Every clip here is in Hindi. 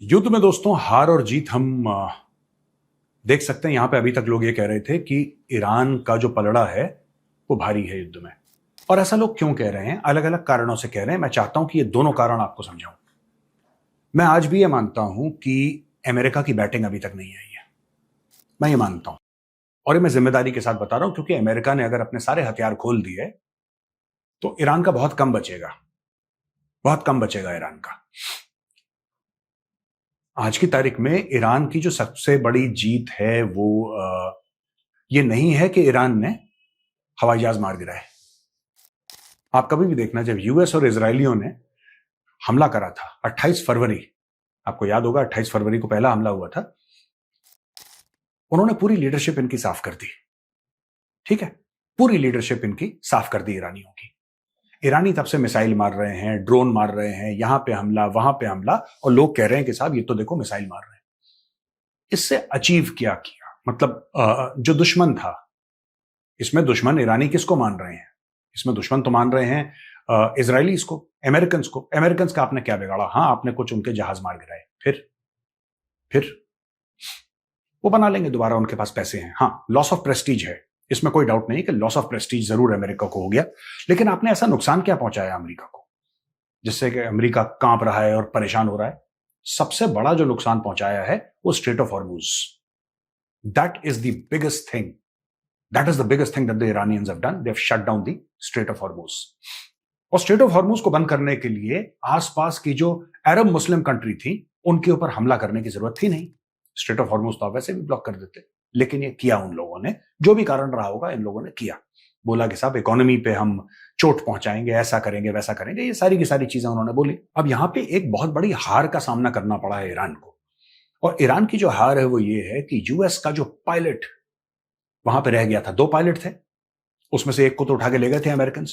युद्ध में दोस्तों हार और जीत हम देख सकते हैं। यहां पे अभी तक लोग ये कह रहे थे कि ईरान का जो पलड़ा है वो भारी है युद्ध में। और ऐसा लोग क्यों कह रहे हैं? अलग अलग कारणों से कह रहे हैं। मैं चाहता हूं कि ये दोनों कारण आपको समझाऊं। मैं आज भी ये मानता हूं कि अमेरिका की बैटिंग अभी तक नहीं आई है। मैं ये मानता हूं और ये मैं जिम्मेदारी के साथ बता रहा हूं, क्योंकि अमेरिका ने अगर अपने सारे हथियार खोल दिए तो ईरान का बहुत कम बचेगा, बहुत कम बचेगा ईरान का। आज की तारीख में ईरान की जो सबसे बड़ी जीत है वो ये नहीं है कि ईरान ने हवाई जहाज मार गिराए। आप कभी भी देखना, जब यूएस और इजरायलियों ने हमला करा था 28 फरवरी, आपको याद होगा 28 फरवरी को पहला हमला हुआ था, उन्होंने पूरी लीडरशिप इनकी साफ कर दी। ठीक है, पूरी लीडरशिप इनकी साफ कर दी ईरानियों की। ईरानी तब से मिसाइल मार रहे हैं, ड्रोन मार रहे हैं, यहां पे हमला वहां पे हमला, और लोग कह रहे हैं कि साहब ये तो देखो मिसाइल मार रहे हैं। इससे अचीव क्या किया? मतलब जो दुश्मन था, इसमें दुश्मन ईरानी किसको मान रहे हैं? इसमें दुश्मन तो मान रहे हैं इजरायलीज को, अमेरिकन्स को। अमेरिकन्स का आपने क्या बिगाड़ा? हाँ, आपने कुछ उनके जहाज मार गिराए, फिर वो बना लेंगे दोबारा, उनके पास पैसे हैं। हाँ, लॉस ऑफ प्रेस्टीज है, इसमें कोई डाउट नहीं कि लॉस ऑफ प्रेस्टीज जरूर अमेरिका को हो गया। लेकिन आपने ऐसा नुकसान क्या पहुंचाया अमेरिका को जिससे कि अमेरिका कांप रहा है और परेशान हो रहा है? सबसे बड़ा जो नुकसान पहुंचाया है वो straight of Hormuz. That is the biggest thing, that is the biggest thing that the Iranians have done. They have shut down the straight of Hormuz. और स्ट्रेट ऑफ हॉर्मूज को बंद करने के लिए आसपास की जो अरब मुस्लिम कंट्री थी उनके ऊपर हमला करने की जरूरत थी नहीं। स्ट्रेट ऑफ हॉर्मूज तो आप वैसे भी ब्लॉक कर देते, लेकिन ये किया उन लोगों ने। जो भी कारण रहा होगा, इन लोगों ने किया। बोला कि साहब इकोनॉमी पे हम चोट पहुंचाएंगे, ऐसा करेंगे वैसा करेंगे, ये सारी की सारी चीजें उन्होंने बोली। अब यहां पे एक बहुत बड़ी हार का सामना करना पड़ा है ईरान को। और ईरान की जो हार है वो ये है कि यूएस का जो पायलट वहां पे रह गया था, 2 पायलट थे, उसमें से एक को तो उठा के ले गए थे अमेरिकन।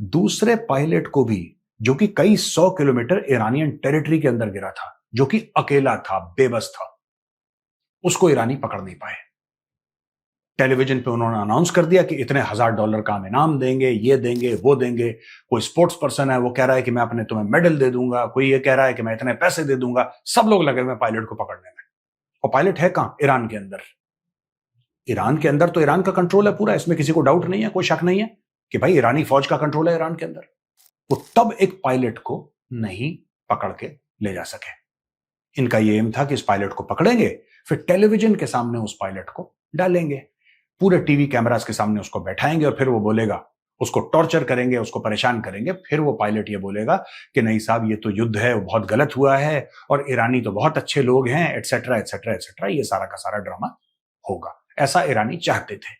दूसरे पायलट को भी, जो कि कई 100 किलोमीटर ईरानियन टेरिटरी के अंदर गिरा था, जो कि अकेला था, बेबस था, उसको ईरानी पकड़ नहीं पाए। टेलीविजन पे उन्होंने अनाउंस कर दिया कि इतने $1000 का हम इनाम देंगे, ये देंगे वो देंगे। कोई स्पोर्ट्स पर्सन है वो कह रहा है कि मैं अपने तुम्हें मेडल दे दूंगा, कोई ये कह रहा है कि मैं इतने पैसे दे दूंगा। सब लोग लगे हुए पायलट को पकड़ने में। और पायलट है कहां? ईरान के अंदर। ईरान के अंदर तो ईरान का कंट्रोल है पूरा, इसमें किसी को डाउट नहीं है, कोई शक नहीं है कि भाई ईरानी फौज का कंट्रोल है ईरान के अंदर। वो तब एक पायलट को नहीं पकड़ के ले जा सके। इनका ये एम था कि इस पायलट को पकड़ेंगे, फिर टेलीविजन के सामने उस पायलट को डालेंगे, पूरे टीवी कैमरास के सामने उसको बैठाएंगे, और फिर वो बोलेगा, उसको टॉर्चर करेंगे, उसको परेशान करेंगे। फिर वो पायलट ये बोलेगा कि नहीं साहब ये तो युद्ध है, वो बहुत गलत हुआ है, और ईरानी तो बहुत अच्छे लोग हैं, एटसेट्रा एटसेट्रा एटसेट्रा। ये सारा का सारा ड्रामा होगा। ऐसा ईरानी चाहते थे।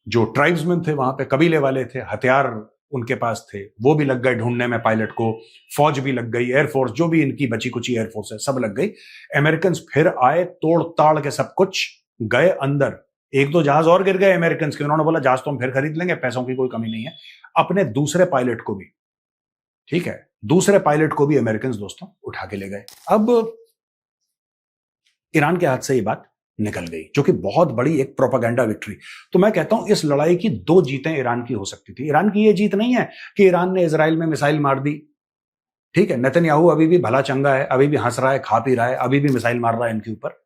जो ट्राइब्समैन थे वहां पे, कबीले वाले थे, हथियार उनके पास थे, वो भी लग गए ढूंढने में पायलट को। फौज भी लग गई, एयरफोर्स, जो भी इनकी बची कुची एयरफोर्स है सब लग गई। अमेरिकन फिर आए, तोड़ ताड़ के सब कुछ गए अंदर। एक दो जहाज और गिर गए अमेरिकन के, उन्होंने बोला जहाज तो हम फिर खरीद लेंगे, पैसों की कोई कमी नहीं है। अपने दूसरे पायलट को भी, ठीक है, दूसरे पायलट को भी अमेरिकन दोस्तों उठा के ले गए। अब ईरान के हाथ से ये बात निकल गई, जो कि बहुत बड़ी एक प्रोपेगेंडा विक्ट्री। तो मैं कहता हूं इस लड़ाई की 2 जीतें ईरान की हो सकती थी। ईरान की ये जीत नहीं है कि ईरान ने इजराइल में मिसाइल मार दी। ठीक है, नेतन्याहू अभी भी भला चंगा है, अभी भी हंस रहा है, खा पी रहा है, अभी भी मिसाइल मार रहा है इनके ऊपर।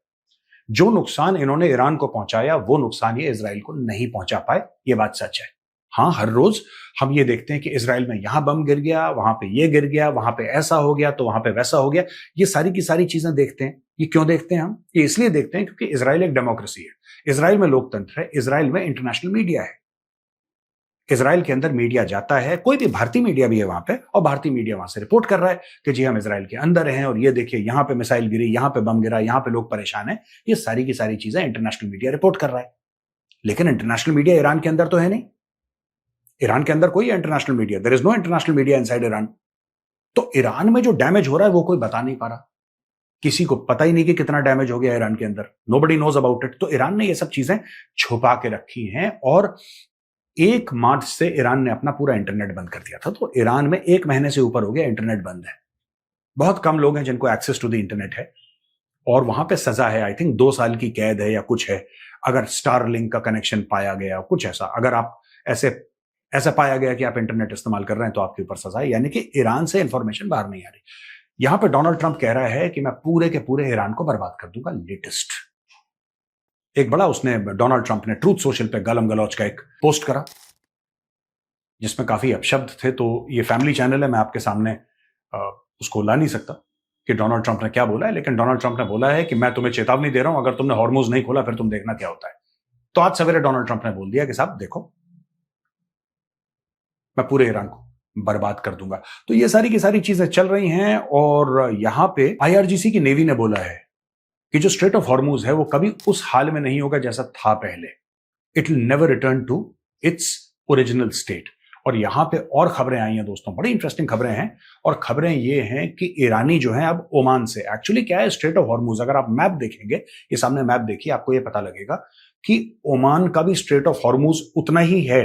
जो नुकसान इन्होंने ईरान को पहुंचाया वो नुकसान ये इजराइल को नहीं पहुंचा पाए, ये बात सच है। हाँ, हर रोज हम ये देखते हैं कि इजराइल में यहां बम गिर गया, वहां पे ये गिर गया, वहां पे ऐसा हो गया, तो वहां पे वैसा हो गया। ये सारी की सारी चीजें देखते हैं। ये क्यों देखते हैं हम? ये इसलिए देखते हैं क्योंकि इजराइल एक डेमोक्रेसी है, इजराइल में लोकतंत्र है, इजराइल में इंटरनेशनल मीडिया है। इजराइल के अंदर मीडिया जाता है, कोई भी भारतीय मीडिया भी है वहां पे, और भारतीय मीडिया वहां से रिपोर्ट कर रहा है कि जी हम इजराइल के अंदर हैं, और ये देखिए यहां पे मिसाइल गिरी, यहां पे बम गिरा, यहां पे लोग परेशान हैं। ये सारी की सारी चीजें इंटरनेशनल मीडिया रिपोर्ट कर रहा है। लेकिन इंटरनेशनल मीडिया ईरान के अंदर तो है नहीं। ईरान के अंदर कोई international media, there is no international media inside Iran. तो ईरान में जो डैमेज हो रहा है वो कोई बता नहीं पा रहा। किसी को पता ही नहीं कि कितना डैमेज हो गया ईरान के अंदर। Nobody knows about it. तो ईरान ने ये सब चीजें छुपा के रखी हैं, और 1 मार्च से ईरान ने अपना पूरा इंटरनेट बंद कर दिया था। तो ईरान में 1 महीने से ऊपर हो गया इंटरनेट बंद है। बहुत कम लोग हैं जिनको एक्सेस टू द इंटरनेट है, और वहां पे सजा है, आई थिंक 2 साल की कैद है या कुछ है, अगर स्टारलिंक का कनेक्शन पाया गया, कुछ ऐसा। अगर आप ऐसे ऐसा पाया गया कि आप इंटरनेट इस्तेमाल कर रहे हैं तो आपके ऊपर सजा है, यानी कि ईरान से इंफॉर्मेशन बाहर नहीं आ रही। यहां पे डोनाल्ड ट्रंप कह रहा है कि मैं पूरे के पूरे ईरान को बर्बाद कर दूंगा। लेटेस्ट एक बड़ा उसने डोनाल्ड ट्रंप ने ट्रूथ सोशल पे गालम गलौज का एक पोस्ट करा जिसमें काफी अपशब्द थे। तो ये फैमिली चैनल है, मैं आपके सामने उसको ला नहीं सकता कि डोनाल्ड ट्रंप ने क्या बोला है, लेकिन डोनाल्ड ट्रंप ने बोला है कि मैं तुम्हें चेतावनी दे रहा हूं, अगर तुमने हॉर्मोज नहीं खोला फिर तुम देखना क्या होता है। तो आज सवेरे डोनाल्ड ट्रंप ने बोल दिया कि साहब देखो, मैं पूरे ईरान को बर्बाद कर दूंगा। तो ये सारी की सारी चीजें चल रही हैं और यहां पे आईआरजीसी की नेवी ने बोला है कि जो स्ट्रेट ऑफ हॉर्मूज है वो कभी उस हाल में नहीं होगा जैसा था पहले। It will never return to its original state. और यहां पे और खबरें आई हैं दोस्तों, बड़ी इंटरेस्टिंग खबरें हैं। और खबरें ये हैं कि ईरानी जो है अब ओमान से, एक्चुअली क्या है स्ट्रेट ऑफ हॉर्मूज, अगर आप मैप देखेंगे, ये सामने मैप देखिए, आपको ये पता लगेगा कि ओमान का भी स्ट्रेट ऑफ हॉर्मूज उतना ही है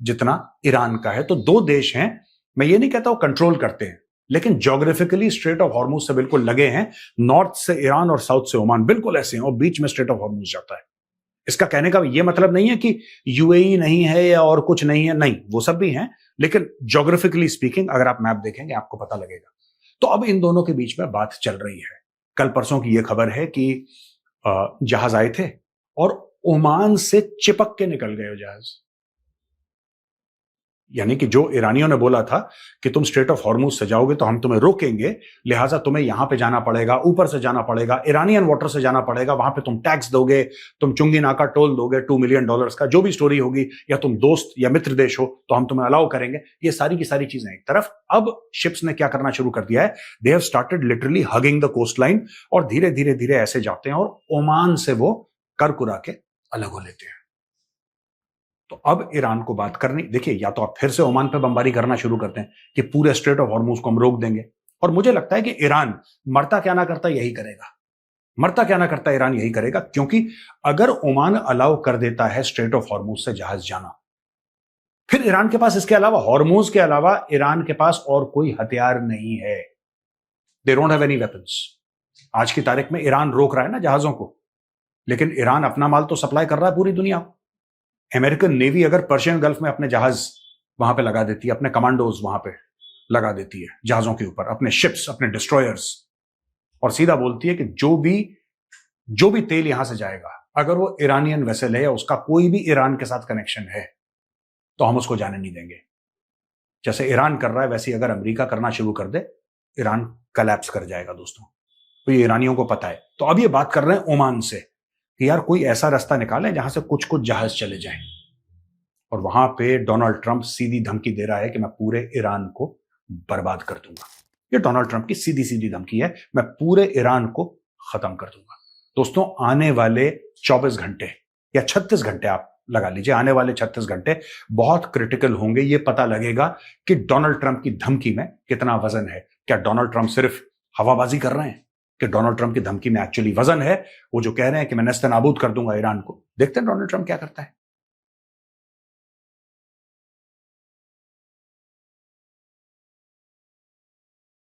जितना ईरान का है। तो दो देश हैं, मैं ये नहीं कहता वो कंट्रोल करते हैं, लेकिन ज्योग्राफिकली स्ट्रेट ऑफ हॉर्मूज से बिल्कुल लगे हैं। नॉर्थ से ईरान और साउथ से ओमान बिल्कुल ऐसे हैं और बीच में स्ट्रेट ऑफ हॉर्मूज जाता है। इसका कहने का ये मतलब नहीं है कि यूएई नहीं है या और कुछ नहीं है, नहीं, वो सब भी हैं, लेकिन ज्योग्राफिकली स्पीकिंग अगर आप मैप देखेंगे आपको पता लगेगा। तो अब इन दोनों के बीच में बात चल रही है। कल परसों की यह खबर है कि जहाज आए थे और ओमान से चिपक के निकल गए जहाज। यानी कि जो ईरानियों ने बोला था कि तुम स्ट्रेट ऑफ हॉर्मूज से जाओगे तो हम तुम्हें रोकेंगे, लिहाजा तुम्हें यहां पे जाना पड़ेगा, ऊपर से जाना पड़ेगा, ईरानियन वाटर से जाना पड़ेगा, वहां पे तुम टैक्स दोगे, तुम चुंगी नाका टोल दोगे $2 मिलियन का, जो भी स्टोरी होगी, या तुम दोस्त या मित्र देश हो तो हम तुम्हें अलाउ करेंगे। ये सारी की सारी चीजें एक तरफ। अब शिप्स ने क्या करना शुरू कर दिया है, they have started literally hugging the coast line और धीरे धीरे धीरे ऐसे जाते हैं और ओमान से वो करकुरा के अलग हो लेते हैं। तो अब ईरान को बात करनी, देखिए, या तो आप फिर से ओमान पे बमबारी करना शुरू करते हैं कि पूरे स्ट्रेट ऑफ हॉर्मूज को हम रोक देंगे, और मुझे लगता है कि ईरान मरता क्या ना करता यही करेगा, मरता क्या ना करता ईरान यही करेगा। क्योंकि अगर ओमान अलाउ कर देता है स्ट्रेट ऑफ हॉर्मूज से जहाज जाना, फिर ईरान के पास इसके अलावा, हॉर्मूज के अलावा ईरान के पास और कोई हथियार नहीं है। They don't have any weapons. आज की तारीख में ईरान रोक रहा है ना जहाजों को, लेकिन ईरान अपना माल तो सप्लाई कर रहा है पूरी दुनिया को। अमेरिकन नेवी अगर पर्शियन गल्फ में अपने जहाज वहां पे लगा देती है, अपने कमांडोज वहां पे लगा देती है जहाजों के ऊपर, अपने शिप्स, अपने डिस्ट्रॉयर्स, और सीधा बोलती है कि जो भी तेल यहां से जाएगा, अगर वो ईरानियन वेसल है या उसका कोई भी ईरान के साथ कनेक्शन है, तो हम उसको जाने नहीं देंगे। जैसे ईरान कर रहा है वैसे अगर अमेरिका करना शुरू कर दे, ईरान कलैप्स कर जाएगा दोस्तों। तो ये ईरानियों को पता है। तो अब ये बात कर रहे हैं ओमान से कि यार कोई ऐसा रास्ता निकालें जहां से कुछ कुछ जहाज चले जाएं। और वहां पे डोनाल्ड ट्रंप सीधी धमकी दे रहा है कि मैं पूरे ईरान को बर्बाद कर दूंगा। ये डोनाल्ड ट्रंप की सीधी सीधी धमकी है, मैं पूरे ईरान को खत्म कर दूंगा। दोस्तों, आने वाले 24 घंटे या 36 घंटे आप लगा लीजिए, आने वाले 36 घंटे बहुत क्रिटिकल होंगे। ये पता लगेगा कि डोनाल्ड ट्रंप की धमकी में कितना वजन है। क्या डोनाल्ड ट्रंप सिर्फ हवाबाजी कर रहे हैं, कि डोनाल्ड ट्रंप की धमकी में एक्चुअली वजन है? वो जो कह रहे हैं कि मैं नेस्तनाबूद कर दूंगा ईरान को, देखते हैं डोनाल्ड ट्रंप क्या करता है।